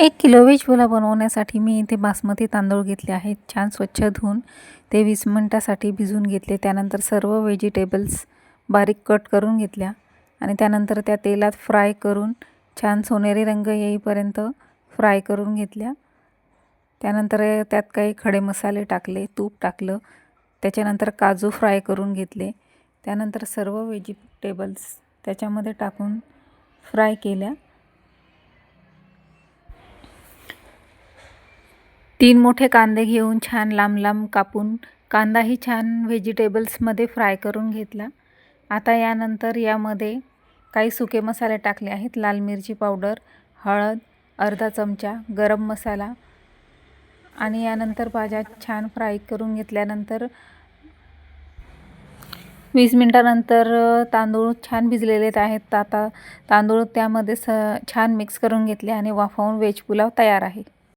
1 kilo veg pulao बनवण्यासाठी मी इथे बासमती तांदूळ घेतले आहेत. छान स्वच्छ धुवून ते 20 मिनिटासाठी भिजवून घेतले. त्यानंतर सर्व व्हेजिटेबल्स बारीक कट करून घेतल्या आणि त्यानंतर त्या तेलात फ्राय करून छान सोनेरी रंग येईपर्यंत फ्राय करून घेतल्या. त्यानंतर त्यात काही खडे मसाले टाकले, तूप टाकलं. त्याच्यानंतर काजू फ्राय करून घेतले. त्यानंतर सर्व व्हेजिटेबल्स त्याच्यामध्ये टाकून फ्राय केल्या. 3 मोठे कांदे घेऊन छान लांब लांब कापून कांदाही छान व्हेजिटेबल्समध्ये फ्राय करून घेतला. आता यानंतर यामध्ये काही सुके मसाले टाकले आहेत. लाल मिरची पावडर, हळद, अर्धा चमचा गरम मसाला आणि यानंतर भाज्या छान फ्राय करून घेतल्यानंतर 20 मिनिटानंतर तांदूळ छान भिजलेले आहेत. आता तांदूळ त्यामध्ये छान मिक्स करून घेतले आणि वाफवून व्हेज पुलाव तयार आहे.